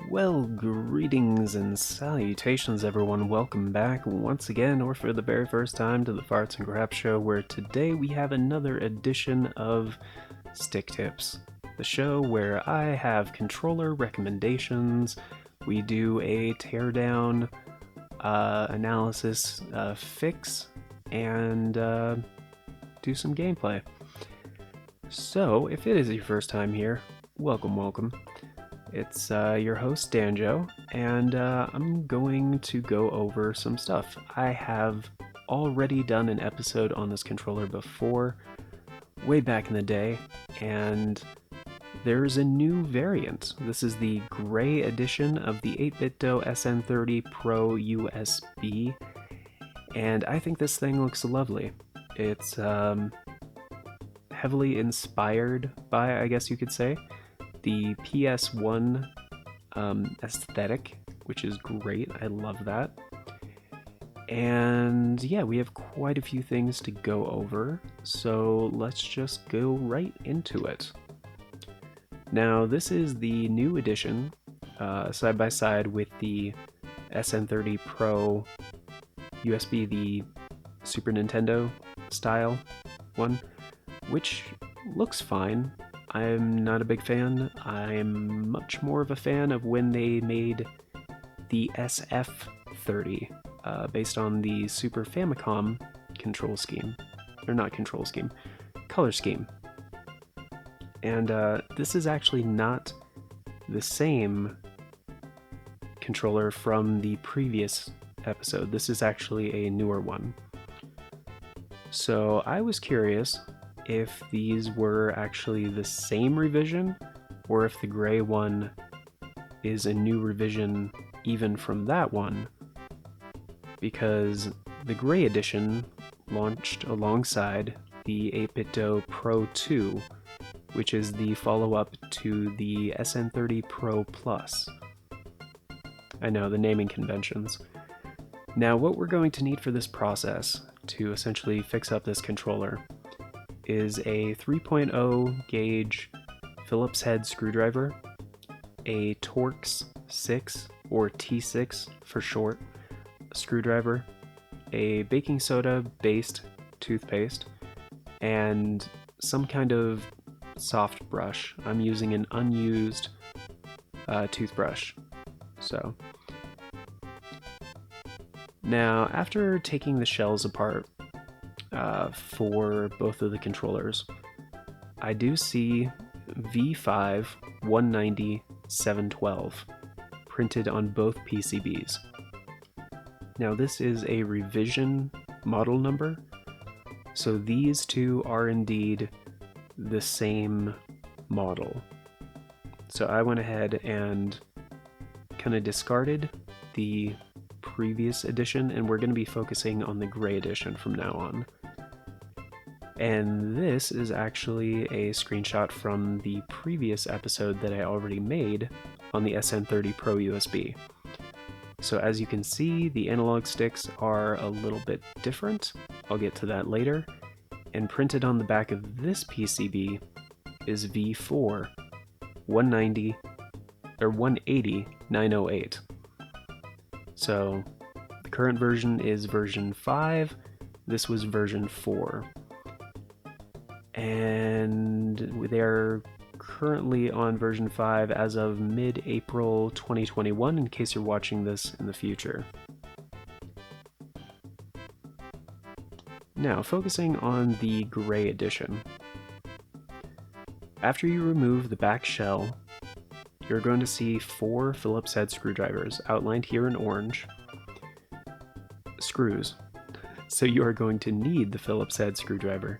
Well, greetings and salutations, everyone. Welcome back once again, or for the very first time, to the Farts and Crap Show, where today we have another edition of Stick Tips, the show where I have controller recommendations. We do a teardown analysis, fix, and do some gameplay. So, if it is your first time here, welcome. It's your host, Danjo, and I'm going to go over some stuff. I have already done an episode on this controller before, way back in the day, and there's a new variant. This is the gray edition of the 8bitdo SN30 Pro USB, and I think this thing looks lovely. It's heavily inspired by, I guess you could say, the PS1 aesthetic, which is great. I love that. And yeah, we have quite a few things to go over, so let's just go right into it. Now, this is the new edition, side by side with the SN30 Pro USB, the Super Nintendo style one, which looks fine. I'm not a big fan. I'm much more of a fan of when they made the SF30, based on the Super Famicom control scheme. Or not control scheme, color scheme. And this is actually not the same controller from the previous episode. This is actually a newer one. So I was curious if these were actually the same revision, or if the gray one is a new revision even from that one, because the gray edition launched alongside the 8bitdo Pro 2, which is the follow-up to the SN30 Pro Plus. I know, the naming conventions. Now, what we're going to need for this process to essentially fix up this controller is a 3.0 gauge Phillips head screwdriver, a Torx 6 or T6 for short screwdriver, a baking soda based toothpaste, and some kind of soft brush. I'm using an unused toothbrush. So now, after taking the shells apart for both of the controllers, I do see V5 190 712 printed on both PCBs. Now, this is a revision model number, so these two are indeed the same model. So I went ahead and kind of discarded the previous edition, and we're going to be focusing on the gray edition from now on. And this is actually a screenshot from the previous episode that I already made on the SN30 Pro USB. So as you can see, the analog sticks are a little bit different. I'll get to that later. And printed on the back of this PCB is V4 190 or 180 908. So the current version is version 5. This was version 4. And they're currently on version 5 as of mid-April 2021, in case you're watching this in the future. Now, focusing on the gray edition. After you remove the back shell, you're going to see 4 Phillips head screwdrivers, outlined here in orange. Screws. So you are going to need the Phillips head screwdriver.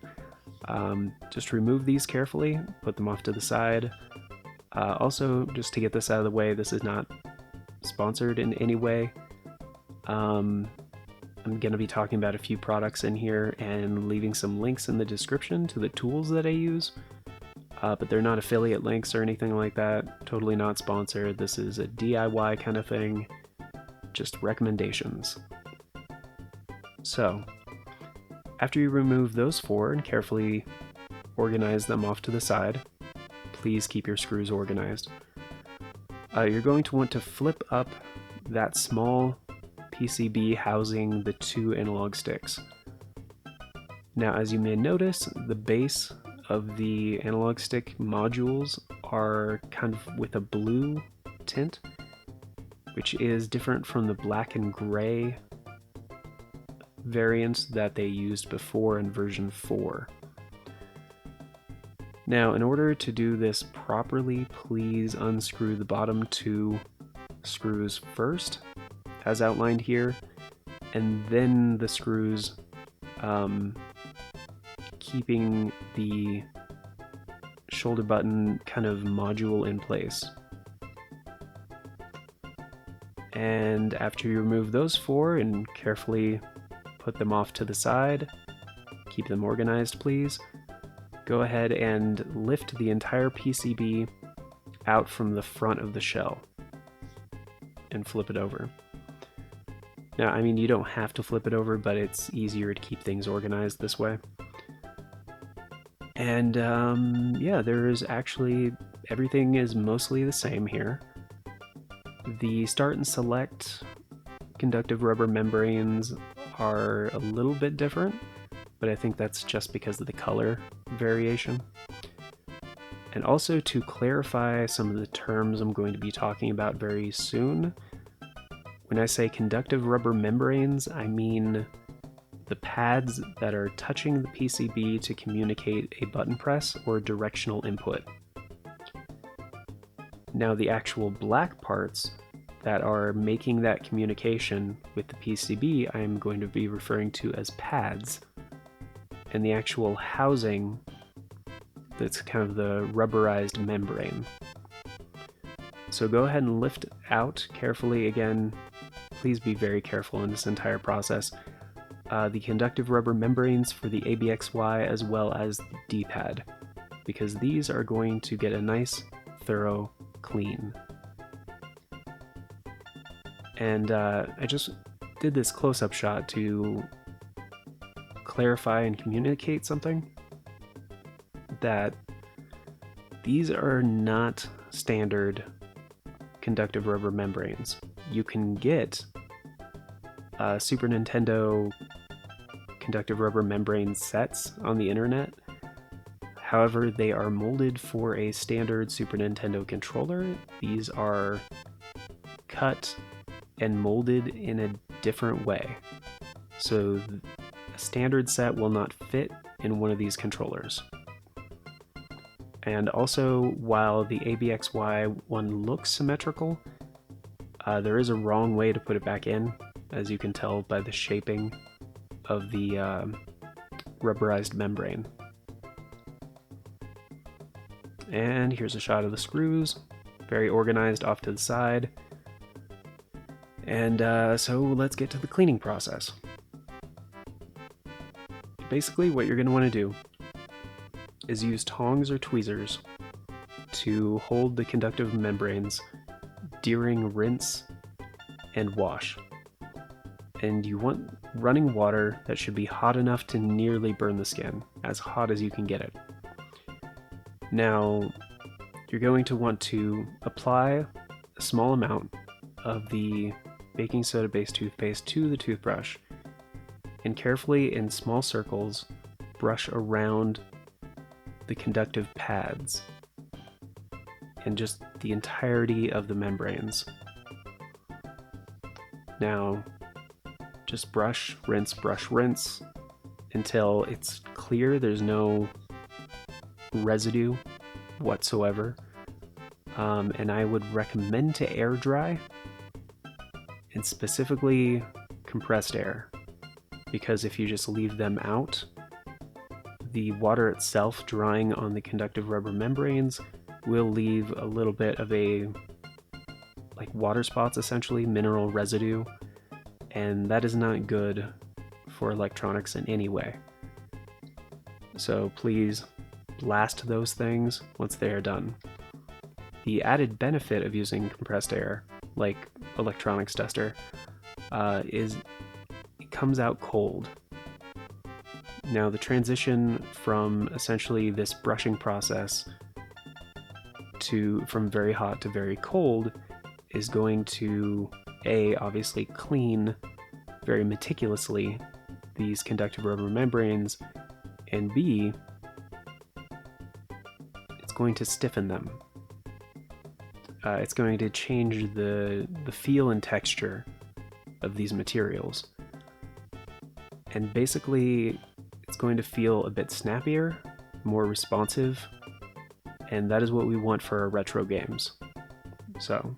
Just remove these carefully, put them off to the side. Also, just to get this out of the way, this is not sponsored in any way. I'm going to be talking about a few products in here and leaving some links in the description to the tools that I use. But they're not affiliate links or anything like that. Totally not sponsored. This is a DIY kind of thing. Just recommendations. So, after you remove those 4 and carefully organize them off to the side, please keep your screws organized. you're going to want to flip up that small PCB housing the two analog sticks. Now, as you may notice, the base of the analog stick modules are kind of with a blue tint, which is different from the black and gray variants that they used before in version 4. Now, in order to do this properly, please unscrew the bottom two screws first, as outlined here, and then the screws keeping the shoulder button kind of module in place. And after you remove those four and carefully put them off to the side, keep them organized please, go ahead and lift the entire PCB out from the front of the shell and flip it over. Now, I mean, you don't have to flip it over, but it's easier to keep things organized this way. And yeah, everything is mostly the same here. The start and select conductive rubber membranes are a little bit different, but I think that's just because of the color variation. And also, to clarify some of the terms I'm going to be talking about very soon, when I say conductive rubber membranes, I mean the pads that are touching the PCB to communicate a button press or directional input. Now, the actual black parts that are making that communication with the PCB, I'm going to be referring to as pads. And the actual housing, that's kind of the rubberized membrane. So go ahead and lift out carefully. Again, please be very careful in this entire process. The conductive rubber membranes for the ABXY as well as the D-pad, because these are going to get a nice, thorough clean. And I just did this close-up shot to clarify and communicate something, that these are not standard conductive rubber membranes. You can get Super Nintendo conductive rubber membrane sets on the internet. However, they are molded for a standard Super Nintendo controller. These are cut and molded in a different way. So a standard set will not fit in one of these controllers. And also, while the ABXY one looks symmetrical, there is a wrong way to put it back in, as you can tell by the shaping of the rubberized membrane. And here's a shot of the screws, very organized off to the side. And so let's get to the cleaning process. Basically, what you're going to want to do is use tongs or tweezers to hold the conductive membranes during rinse and wash. And you want running water that should be hot enough to nearly burn the skin, as hot as you can get it. Now, you're going to want to apply a small amount of the baking soda based toothpaste to the toothbrush, and carefully, in small circles, brush around the conductive pads and just the entirety of the membranes. Now, just brush, rinse until it's clear there's no residue whatsoever. And I would recommend to air dry, and specifically compressed air, because if you just leave them out, the water itself drying on the conductive rubber membranes will leave a little bit of a, like, water spots, essentially, mineral residue, and that is not good for electronics in any way. So please blast those things once they are done. The added benefit of using compressed air, like electronics duster, is it comes out cold. Now, the transition from essentially this brushing process from very hot to very cold is going to obviously clean very meticulously these conductive rubber membranes, and B, it's going to stiffen them. It's going to change the feel and texture of these materials. And basically, it's going to feel a bit snappier, more responsive, and that is what we want for our retro games. So,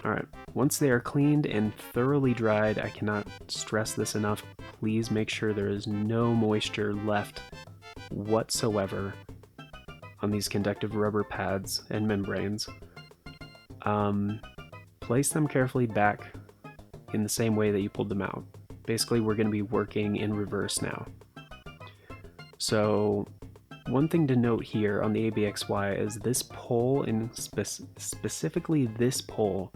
alright, once they are cleaned and thoroughly dried, I cannot stress this enough, please make sure there is no moisture left whatsoever on these conductive rubber pads and membranes. Place them carefully back in the same way that you pulled them out. Basically, we're going to be working in reverse now. So, one thing to note here on the ABXY is this pole, and specifically this pole,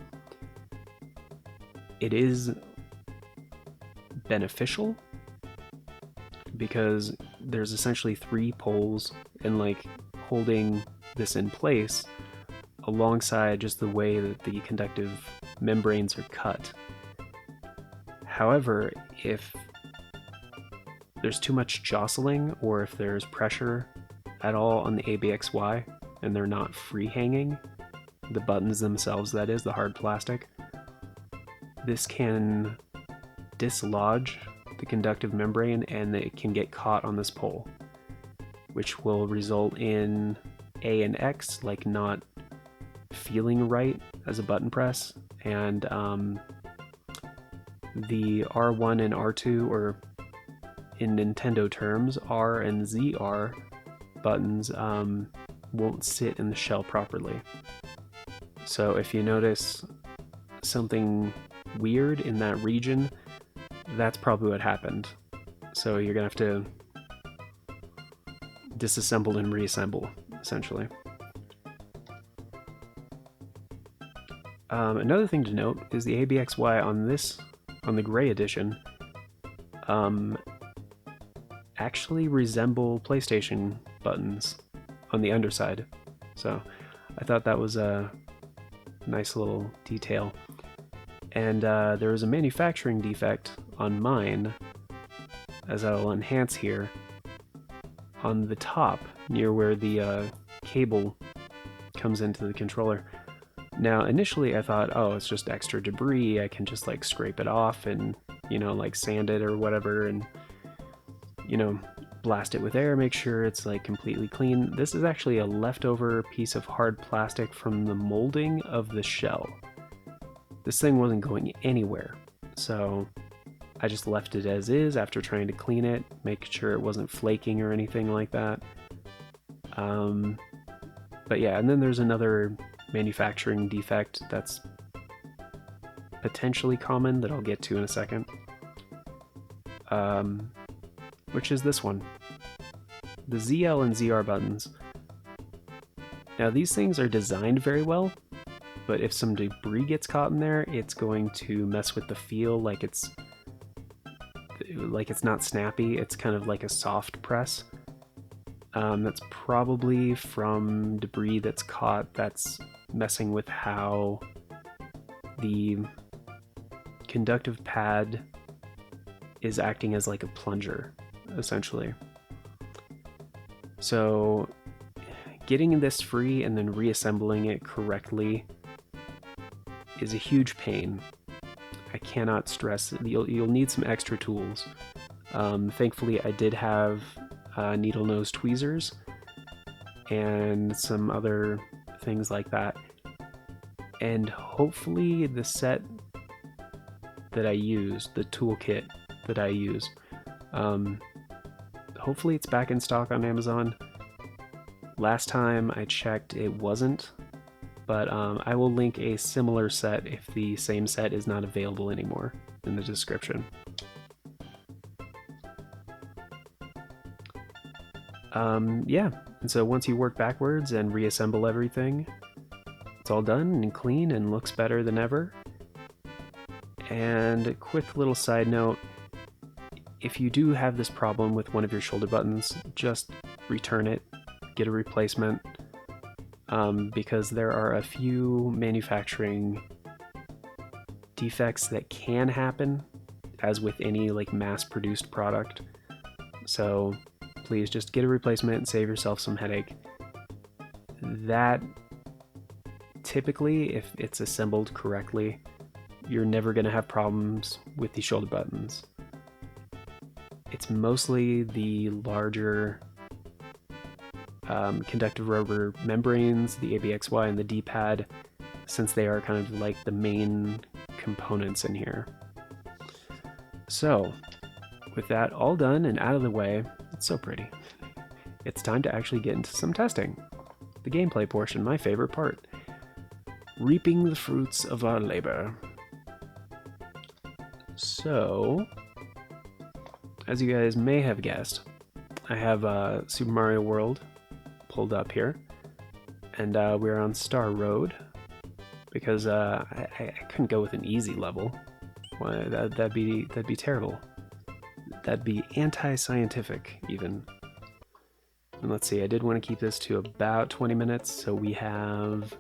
it is beneficial because there's essentially 3 poles, and like holding this in place alongside just the way that the conductive membranes are cut. However, if there's too much jostling, or if there's pressure at all on the ABXY and they're not free hanging, the buttons themselves, that is, the hard plastic, this can dislodge the conductive membrane and it can get caught on this pole, which will result in A and X like not feeling right as a button press, and the R1 and R2, or in Nintendo terms, R and ZR buttons won't sit in the shell properly. So if you notice something weird in that region, that's probably what happened. So you're gonna have to disassemble and reassemble, essentially. Another thing to note is the ABXY on the gray edition actually resemble PlayStation buttons on the underside. So I thought that was a nice little detail. And there was a manufacturing defect on mine, as I'll enhance here, on the top near where the cable comes into the controller. Now initially I thought, oh, it's just extra debris, I can just like scrape it off and, you know, like sand it or whatever, and, you know, blast it with air, make sure it's like completely clean. This is actually a leftover piece of hard plastic from the molding of the shell. This thing wasn't going anywhere, so I just left it as is after trying to clean it, make sure it wasn't flaking or anything like that. But yeah, and then there's another manufacturing defect that's potentially common that I'll get to in a second, which is this one. The ZL and ZR buttons. Now these things are designed very well, but if some debris gets caught in there, it's going to mess with the feel, like it's not snappy, it's kind of like a soft press. That's probably from debris that's caught that's messing with how the conductive pad is acting as like a plunger, essentially. So getting this free and then reassembling it correctly is a huge pain. I cannot stress it. You'll need some extra tools. Thankfully I did have needle nose tweezers and some other things like that, and hopefully the set that I use, the toolkit that I use, hopefully it's back in stock on Amazon. Last time I checked it wasn't, but I will link a similar set if the same set is not available anymore in the description. Yeah, and so once you work backwards and reassemble everything, it's all done and clean and looks better than ever. And a quick little side note, if you do have this problem with one of your shoulder buttons, just return it, get a replacement. because there are a few manufacturing defects that can happen, as with any like mass-produced product. So please just get a replacement and save yourself some headache. That typically, if it's assembled correctly, you're never going to have problems with the shoulder buttons. It's mostly the larger conductive rubber membranes, the ABXY, and the D-pad, since they are kind of like the main components in here. So, with that all done and out of the way, it's so pretty. It's time to actually get into some testing. The gameplay portion, my favorite part. Reaping the fruits of our labor. So, as you guys may have guessed, I have Super Mario World pulled up here, and we're on Star Road, because I couldn't go with an easy level. Well, that'd be terrible. That'd be anti-scientific, even. And let's see, I did want to keep this to about 20 minutes, so we have...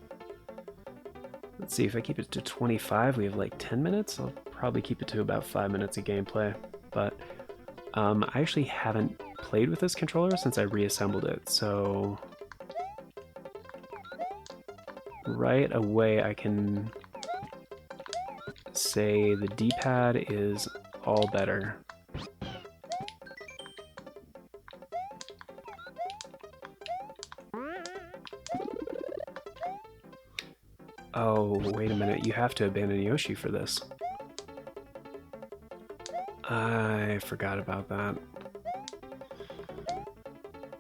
Let's see, if I keep it to 25, we have like 10 minutes? I'll probably keep it to about 5 minutes of gameplay. But I actually haven't played with this controller since I reassembled it, so... Right away I can say the D-pad is all better. Oh, wait a minute, you have to abandon Yoshi for this. I forgot about that.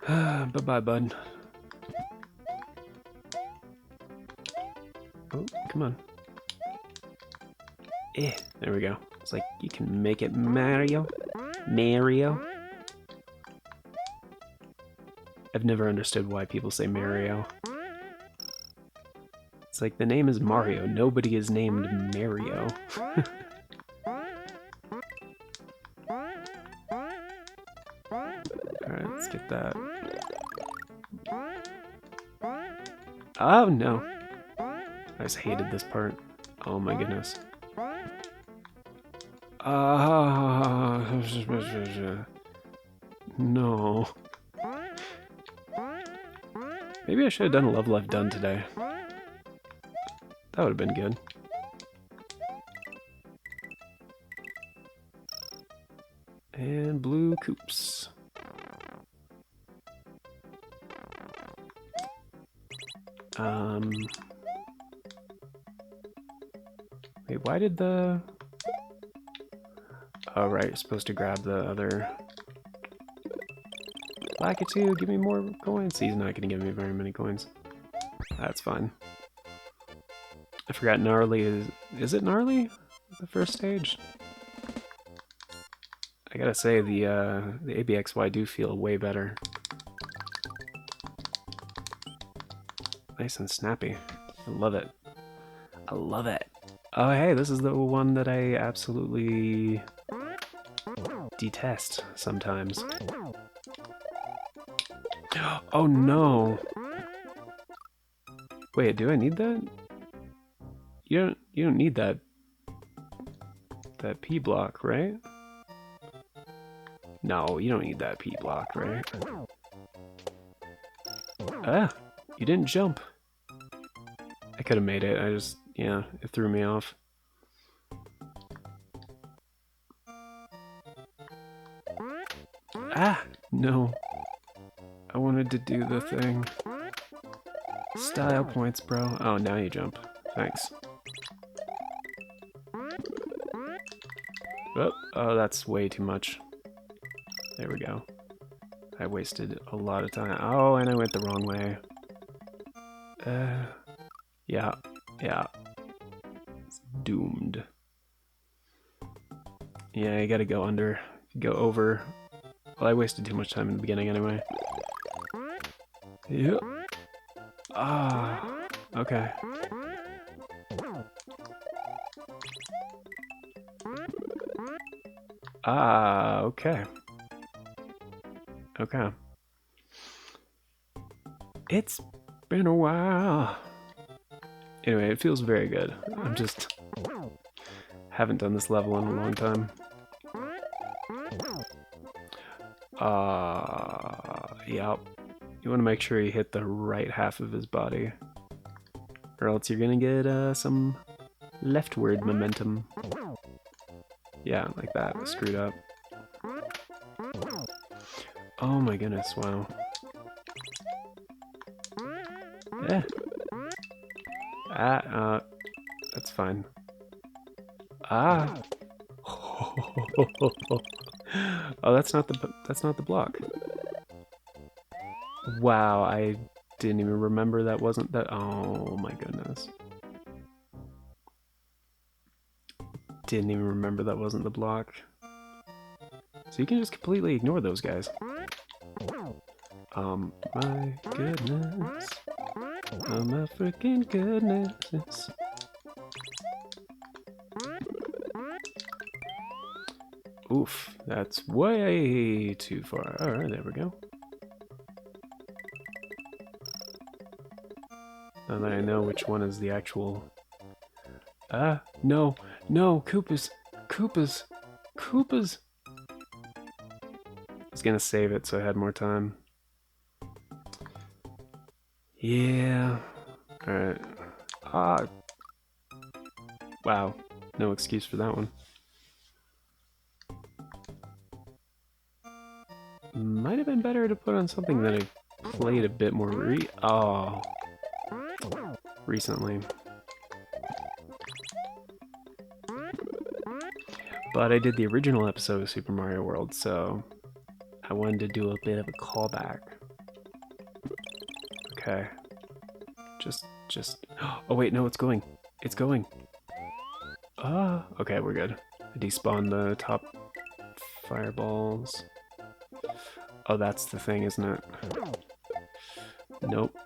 Bye-bye, bud. Oh, come on. There we go. It's like, you can make it Mario. Mario. I've never understood why people say Mario. It's like, the name is Mario. Nobody is named Mario. Alright, let's get that. Oh, no. I just hated this part. Oh my goodness. No. Maybe I should have done a level I've done today. That would have been good. And blue coops. Wait, why did the... Oh, right, you're supposed to grab the other... Lakitu, give me more coins. He's not going to give me very many coins. That's fine. I forgot Gnarly is... Is it Gnarly? The first stage? I gotta say, the ABXY do feel way better. Nice and snappy. I love it. I love it. Oh, hey, this is the one that I absolutely detest sometimes. Oh no! Wait, do I need that? You don't need that P block, right? No, you don't need that P block, right? Ah, you didn't jump. I could have made it. I just, yeah, it threw me off. Ah, no. I wanted to do the thing. Style points, bro. Oh, now you jump. Thanks. Oh, that's way too much. There we go. I wasted a lot of time. Oh, and I went the wrong way. Yeah. It's doomed. Yeah, you gotta go under. Go over. Well, I wasted too much time in the beginning anyway. Yep. Ah, okay. Ah, okay. Okay. It's Been a while. Anyway, it feels very good. I'm just... haven't done this level in a long time. Yeah. You want to make sure you hit the right half of his body. Or else you're gonna get some leftward momentum. Yeah, like that. I screwed up. Oh my goodness, wow. Yeah. That's fine. Ah. Oh, that's not the block. Wow, I didn't even remember that wasn't that. Oh my goodness. Didn't even remember that wasn't the block. So you can just completely ignore those guys. My goodness. Oh my freaking goodness. Oof, that's way too far. Alright, there we go. Now that I know which one is the actual... no, no, Koopas! Koopas! Koopas! I was gonna save it so I had more time. Yeah. Alright. Wow. No excuse for that one. Might have been better to put on something that I played a bit more recently. But I did the original episode of Super Mario World, so I wanted to do a bit of a callback. Okay. Just... Oh wait, no, it's going. It's going. Okay, we're good. I despawned the top fireballs. Oh, that's the thing, isn't it? Nope.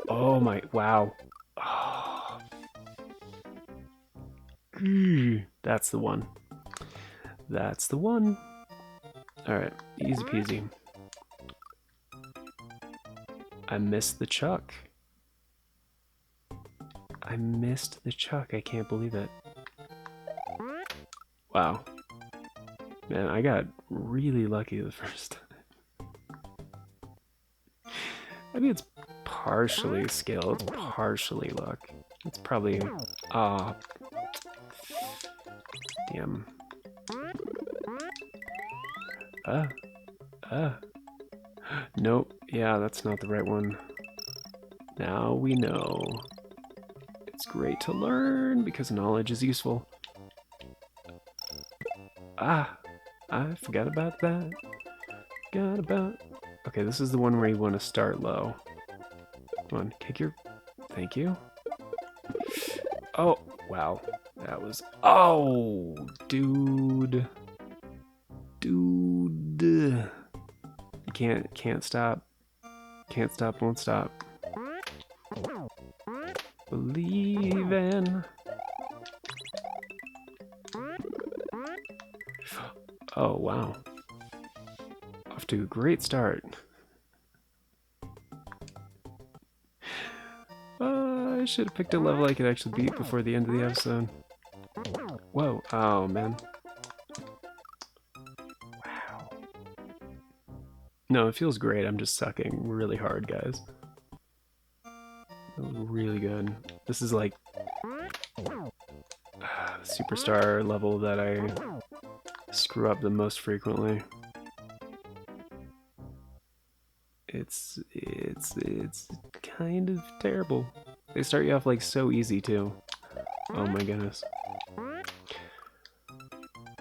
Oh my... Wow. Oh. That's the one. That's the one. Alright, easy peasy. I missed the chuck. I missed the chuck. I can't believe it. Wow. Man, I got really lucky the first time. Maybe it's partially skill, it's partially luck. It's probably... damn. Nope. Yeah, that's not the right one. Now we know. It's great to learn because knowledge is useful. I forgot about that. Okay, this is the one where you want to start low. Come on, kick your... Thank you. Oh, wow. That was... Oh, dude. Dude. Can't stop. Can't stop, won't stop. Believin'. Oh, wow. Off to a great start. I should have picked a level I could actually beat before the end of the episode. Whoa. Oh, man. Wow. No, it feels great. I'm just sucking really hard, guys. That was really good. This is like the superstar level that I screw up the most frequently. It's kind of terrible. They start you off like so easy too. Oh my goodness.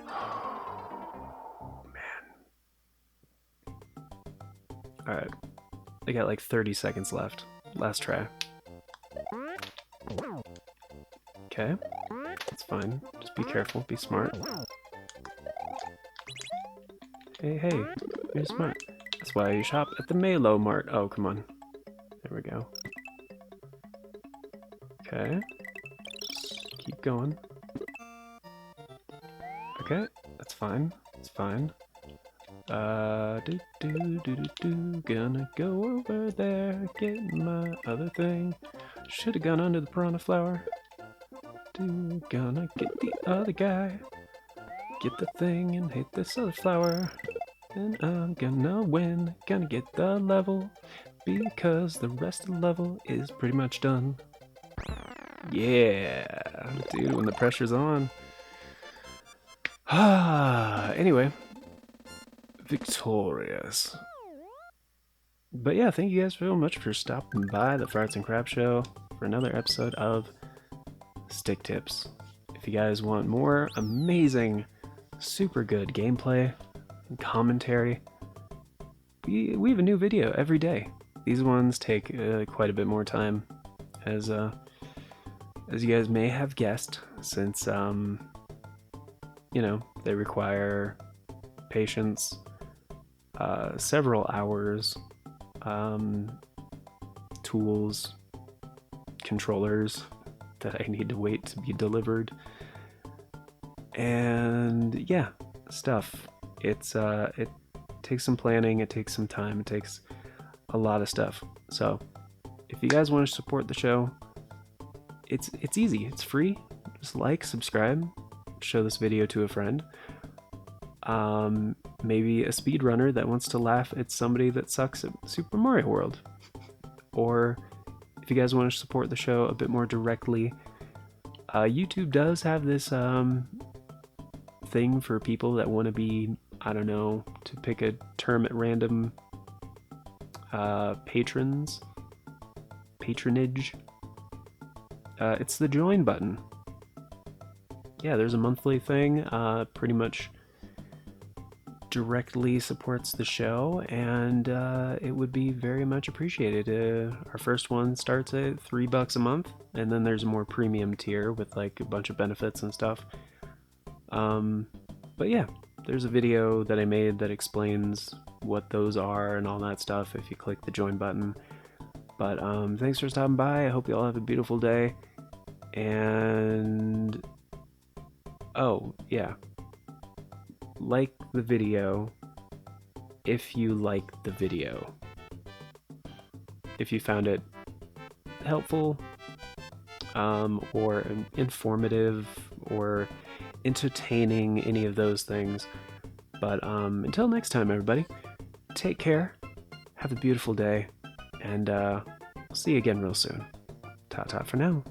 Oh, man. Alright. I got like 30 seconds left. Last try. Okay. That's fine. Just be careful. Be smart. Hey. You're smart. That's why you shop at the Malo Mart. Oh, come on. There we go. Okay. Just keep going. Okay. That's fine. It's fine. Gonna go over there, get my other thing. Should've gone under the piranha flower. Gonna get the other guy. Get the thing and hit this other flower. And I'm gonna win. Gonna get the level. Because the rest of the level is pretty much done. Yeah, dude, when the pressure's on. Anyway. Victorious. But yeah, thank you guys so much for stopping by the Farts and Crap Show for another episode of Stick Tips. If you guys want more amazing, super good gameplay and commentary, we have a new video every day. These ones take quite a bit more time, as you guys may have guessed, since you know, they require patience, several hours, tools, controllers that I need to wait to be delivered, and yeah, stuff. It takes some planning, it takes some time, it takes a lot of stuff. So if you guys want to support the show, it's easy, it's free. Just like, subscribe, show this video to a friend. Maybe a speedrunner that wants to laugh at somebody that sucks at Super Mario World. Or if you guys want to support the show a bit more directly, YouTube does have this thing for people that want to be, I don't know, to pick a term at random, patronage. It's the join button. Yeah, there's a monthly thing, pretty much directly supports the show, and it would be very much appreciated. Our first one starts at $3 a month, and then there's a more premium tier with like a bunch of benefits and stuff. But yeah, there's a video that I made that explains what those are and all that stuff if you click the join button. But thanks for stopping by. I hope you all have a beautiful day. And oh yeah, like the video if you like the video. If you found it helpful, or informative, or entertaining, any of those things. But until next time, everybody, take care, have a beautiful day, and I'll see you again real soon. Ta-ta for now.